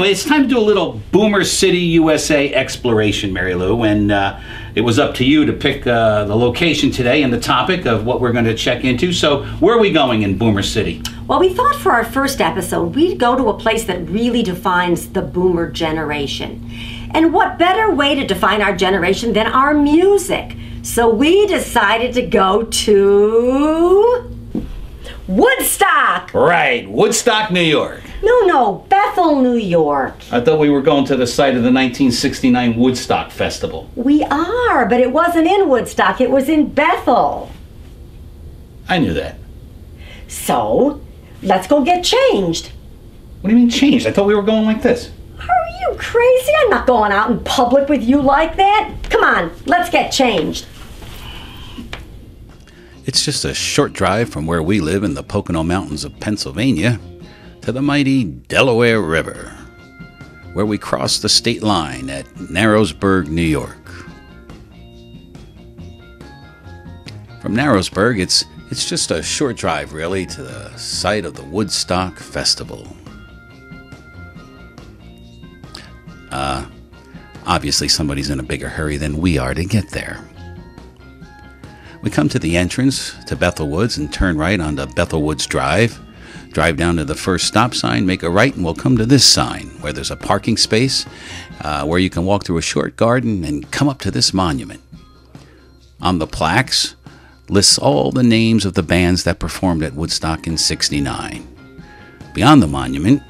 anyway, it's time to do a little Boomer City, USA exploration, Marylou, and it was up to you to pick the location today and the topic of what we're going to check into. So where are we going in Boomer City? Well, we thought for our first episode, we'd go to a place that really defines the Boomer generation. And what better way to define our generation than our music? So we decided to go to Woodstock! Right, Woodstock, New York. No, Bethel, New York. I thought we were going to the site of the 1969 Woodstock Festival. We are, but it wasn't in Woodstock, it was in Bethel. I knew that. So, let's go get changed. What do you mean changed? I thought we were going like this. Are you crazy? I'm not going out in public with you like that. Come on, let's get changed. It's just a short drive from where we live in the Pocono Mountains of Pennsylvania to the mighty Delaware River, where we cross the state line at Narrowsburg, New York. From Narrowsburg, it's just a short drive, really, to the site of the Woodstock Festival. Obviously somebody's in a bigger hurry than we are to get there. We come to the entrance to Bethel Woods and turn right onto Bethel Woods Drive. Drive down to the first stop sign, make a right, and we'll come to this sign where there's a parking space where you can walk through a short garden and come up to this monument. On the plaques lists all the names of the bands that performed at Woodstock in '69. Beyond the monument,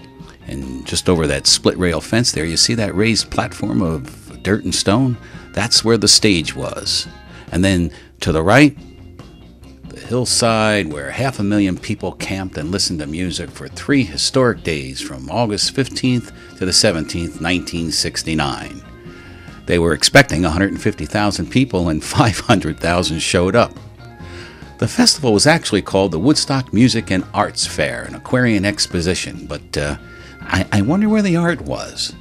and just over that split rail fence there, you see that raised platform of dirt and stone? That's where the stage was. And then to the right, the hillside where 500,000 people camped and listened to music for 3 historic days from August 15th to the 17th, 1969. They were expecting 150,000 people and 500,000 showed up. The festival was actually called the Woodstock Music and Arts Fair, an Aquarian exposition, but I wonder where the art was.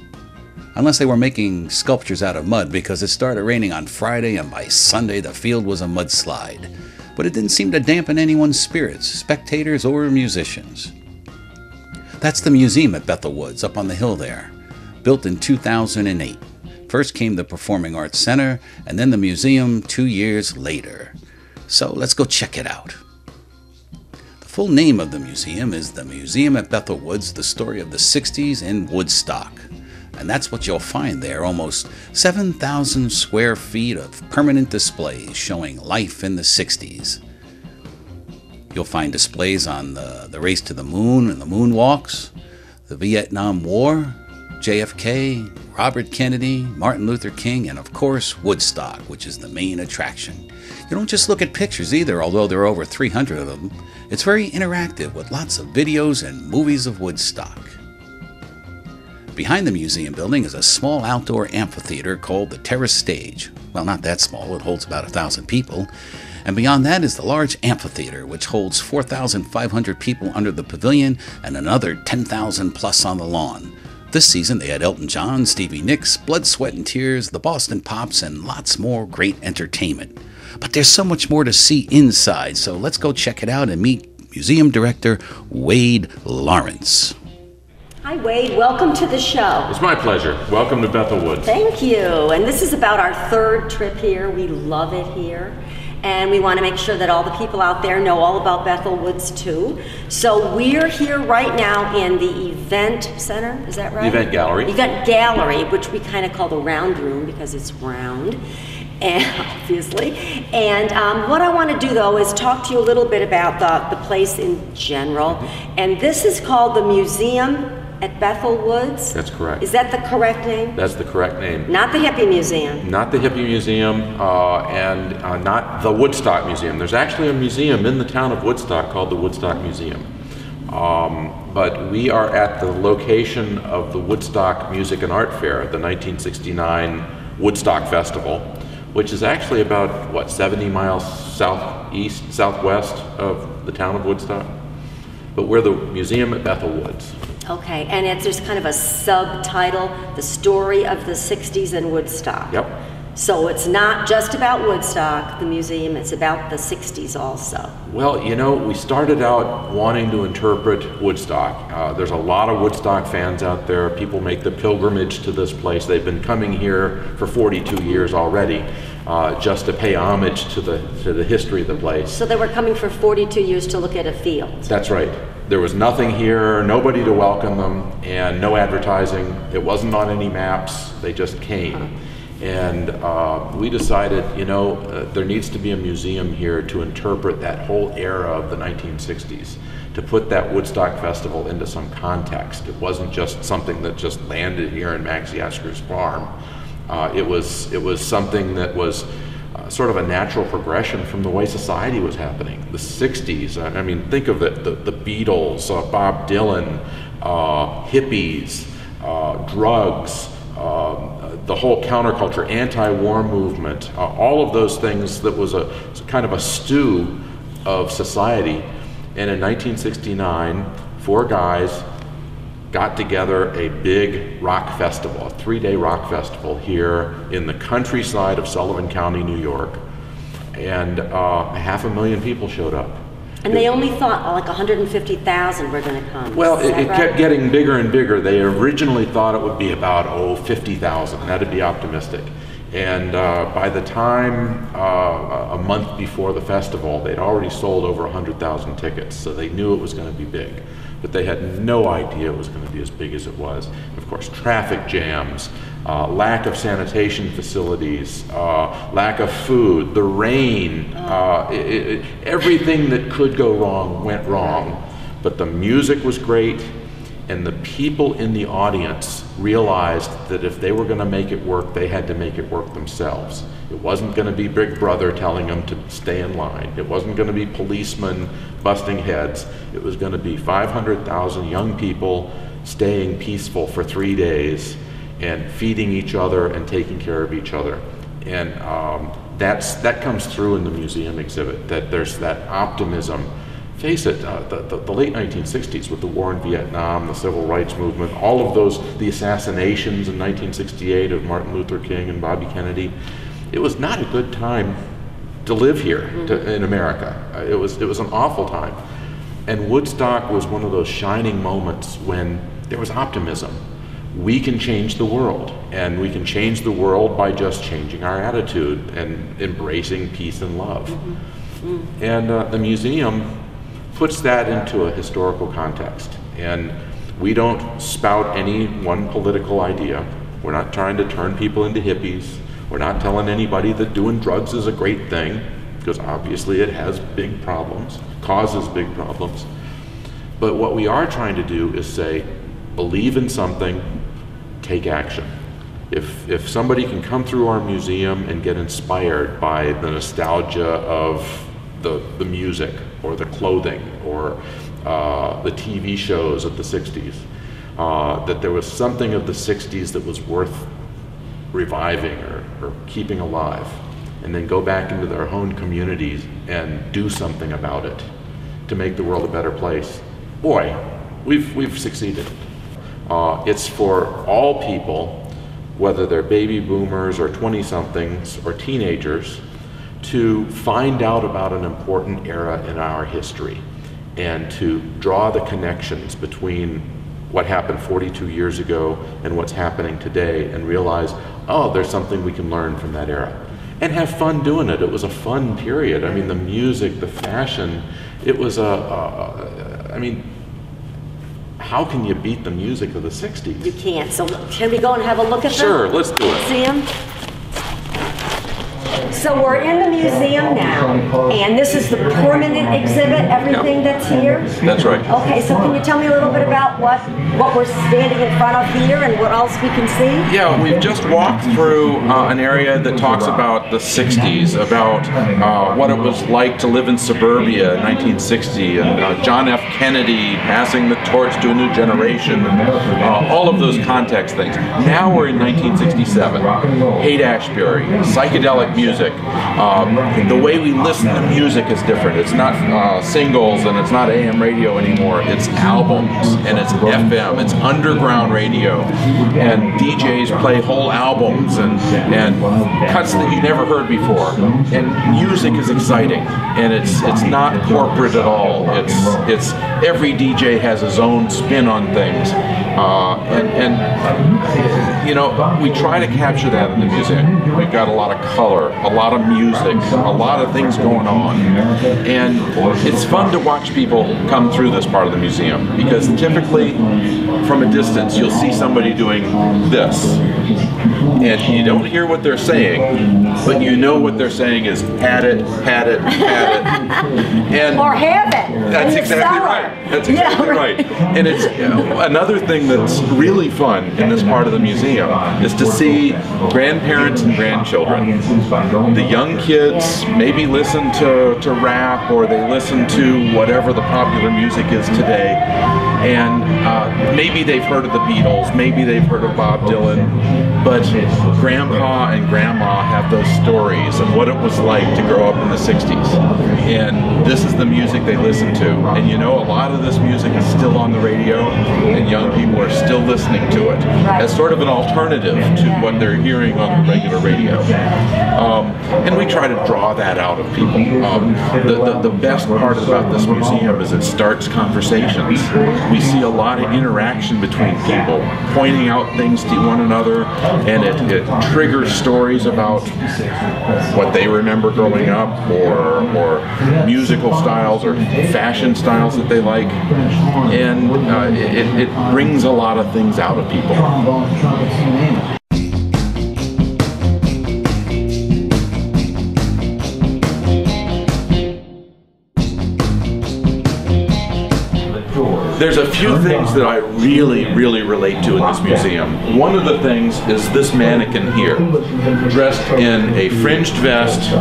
Unless they were making sculptures out of mud, because it started raining on Friday and by Sunday the field was a mudslide. But it didn't seem to dampen anyone's spirits, spectators or musicians. That's the museum at Bethel Woods up on the hill there, built in 2008. First came the Performing Arts Center and then the museum 2 years later. So let's go check it out. The full name of the museum is the Museum at Bethel Woods, the story of the 60s in Woodstock. And that's what you'll find there, almost 7,000 square feet of permanent displays showing life in the 60s. You'll find displays on the race to the moon and the moonwalks, the Vietnam War, JFK, Robert Kennedy, Martin Luther King, and of course Woodstock, which is the main attraction. You don't just look at pictures either, although there are over 300 of them. It's very interactive with lots of videos and movies of Woodstock. Behind the museum building is a small outdoor amphitheater called the Terrace Stage. Well, not that small, it holds about 1,000 people. And beyond that is the large amphitheater, which holds 4,500 people under the pavilion and another 10,000 plus on the lawn. This season they had Elton John, Stevie Nicks, Blood, Sweat and Tears, the Boston Pops, and lots more great entertainment. But there's so much more to see inside, so let's go check it out and meet Museum Director Wade Lawrence. Hi, Wade. Welcome to the show. It's my pleasure. Welcome to Bethel Woods. Thank you. And this is about our 3rd trip here. We love it here. And we want to make sure that all the people out there know all about Bethel Woods, too. So we're here right now in the Event Center. Is that right? Event Gallery. Event Gallery, which we kind of call the round room because it's round. And obviously. And what I want to do, though, is talk to you a little bit about the place in general. And this is called the Museum at Bethel Woods? That's correct. Is that the correct name? That's the correct name. Not the Hippie Museum? Not the Hippie Museum, and not the Woodstock Museum. There's actually a museum in the town of Woodstock called the Woodstock Museum. But we are at the location of the Woodstock Music and Art Fair, the 1969 Woodstock Festival, which is actually about, 70 miles southwest of the town of Woodstock? But we're the Museum at Bethel Woods. Okay, and there's kind of a subtitle, The Story of the 60s in Woodstock. Yep. So it's not just about Woodstock, the museum, it's about the 60s also. Well, you know, we started out wanting to interpret Woodstock. There's a lot of Woodstock fans out there. People make the pilgrimage to this place. They've been coming here for 42 years already, just to pay homage to the history of the place. So they were coming for 42 years to look at a field. That's right. There was nothing here, nobody to welcome them, and no advertising. It wasn't on any maps. They just came. And we decided, you know, there needs to be a museum here to interpret that whole era of the 1960s, to put that Woodstock Festival into some context. It wasn't just something that just landed here in Max Yasker's farm. It was something that was sort of a natural progression from the way society was happening. The 60s, I mean, think of it, the Beatles, Bob Dylan, hippies, drugs, the whole counterculture, anti-war movement, all of those things that was a kind of a stew of society. And in 1969, 4 guys got together a big rock festival, a 3-day rock festival here in the countryside of Sullivan County, New York. And 500,000 people showed up. And they only thought like 150,000 were going to come. Well, it kept getting bigger and bigger. They originally thought it would be about 50,000. That'd be optimistic. And by the time a month before the festival, they'd already sold over 100,000 tickets. So they knew it was going to be big, but they had no idea it was going to be as big as it was. Of course, traffic jams, lack of sanitation facilities, lack of food, the rain, everything that could go wrong went wrong. But the music was great, and the people in the audience realized that if they were going to make it work, they had to make it work themselves. It wasn't going to be Big Brother telling them to stay in line. It wasn't going to be policemen busting heads. It was going to be 500,000 young people staying peaceful for 3 days and feeding each other and taking care of each other. And that comes through in the museum exhibit, that there's that optimism. Face it, the late 1960s with the war in Vietnam, the civil rights movement, all of those, the assassinations in 1968 of Martin Luther King and Bobby Kennedy, it was not a good time to live here in America. It was an awful time. And Woodstock was one of those shining moments when there was optimism. We can change the world, and we can change the world by just changing our attitude and embracing peace and love. And the museum puts that into a historical context. And we don't spout any one political idea. We're not trying to turn people into hippies. We're not telling anybody that doing drugs is a great thing, because obviously it has big problems, causes big problems. But what we are trying to do is say, believe in something, take action. If somebody can come through our museum and get inspired by the nostalgia of the music or the clothing or the TV shows of the 60s, that there was something of the 60s that was worth reviving or keeping alive, and then go back into their own communities and do something about it to make the world a better place. Boy, we've succeeded. It's for all people, whether they're baby boomers or 20-somethings or teenagers, to find out about an important era in our history and to draw the connections between what happened 42 years ago and what's happening today, and realize, oh, there's something we can learn from that era. And have fun doing it. It was a fun period. I mean, the music, the fashion, it was I mean, how can you beat the music of the 60s? You can't. So can we go and have a look at Sure, let's do it. Museum? So we're in the museum now, and this is the permanent exhibit, everything that's here? That's right. Okay, so can you tell me a little bit about what we're standing in front of here and what else we can see? Yeah, we've just walked through an area that talks about the 60s, about what it was like to live in suburbia in 1960, and John F. Kennedy passing the torch to a new generation, all of those context things. Now we're in 1967. Haight-Ashbury, psychedelic music, music. The way we listen to music is different. It's not singles and it's not AM radio anymore. It's albums and it's FM. It's underground radio, and DJs play whole albums and cuts that you never heard before. And music is exciting, and it's not corporate at all. It's every DJ has his own spin on things, and you know, we try to capture that in the museum. We've got a lot of color, a lot of music, a lot of things going on, and it's fun to watch people come through this part of the museum, because typically from a distance you'll see somebody doing this, and you don't hear what they're saying, but you know what they're saying is had it, and or have it. That's exactly right. That's exactly right. And it's another thing that's really fun in this part of the museum is to see grandparents and grandchildren. The young kids maybe listen to rap, or they listen to whatever the popular music is today, and maybe they've heard of the Beatles, maybe they've heard of Bob Dylan, but Grandpa and Grandma have those stories of what it was like to grow up in the 60s. And this is the music they listen to. And you know, a lot of this music is still on the radio, and young people are still listening to it as sort of an alternative to what they're hearing on the regular radio. And we try to draw that out of people. The best part about this museum is it starts conversations. We see a lot of interaction between people, pointing out things to one another, and it triggers stories about what they remember growing up, or musical styles or fashion styles that they like, and it brings a lot of things out of people. There's a few things that I really relate to in this museum. One of the things is this mannequin here, dressed in a fringed vest,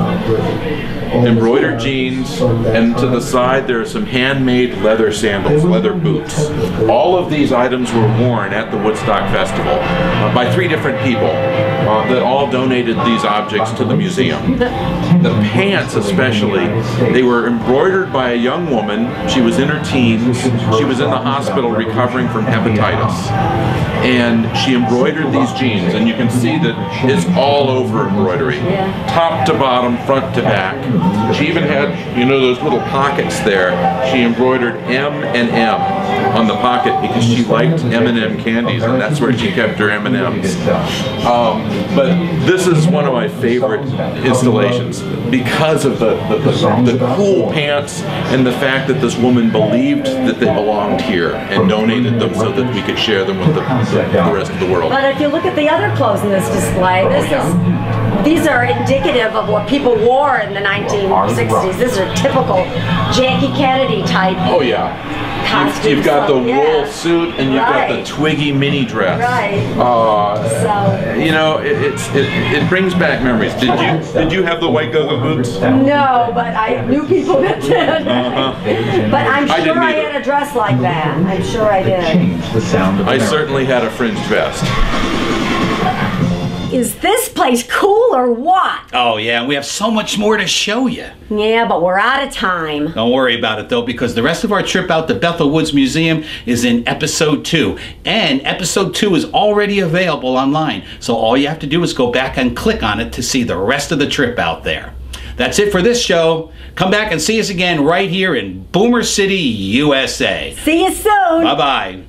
embroidered jeans, and to the side there are some handmade leather sandals, leather boots. All of these items were worn at the Woodstock Festival by 3 different people that all donated these objects to the museum. The pants especially, they were embroidered by a young woman. She was in her teens. She was in the hospital recovering from hepatitis. And she embroidered these jeans, and you can see that it's all over embroidery. Top to bottom, front to back. She even had, you know, those little pockets there. She embroidered M and M on the pocket because she liked M&M candies, and that's where she kept her M&Ms. But this is one of my favorite installations because of the cool pants and the fact that this woman believed that they belonged here and donated them so that we could share them with the rest of the world. But if you look at the other clothes in this display, these are indicative of what people wore in the 1960s. This is a typical Jackie Kennedy type. Oh yeah. You've got the wool suit, and you've got the twiggy mini dress. You know, it brings back memories. Did you have the white go-go boots? No, but I knew people that did. But I'm sure I had a dress like that. I'm sure I did. I certainly had a fringed vest. Is this place cool or what? Oh yeah, we have so much more to show you. Yeah, but we're out of time. Don't worry about it though, because the rest of our trip out to Bethel Woods Museum is in episode 2. And episode 2 is already available online. So all you have to do is go back and click on it to see the rest of the trip out there. That's it for this show. Come back and see us again right here in Boomer City, USA. See you soon. Bye-bye.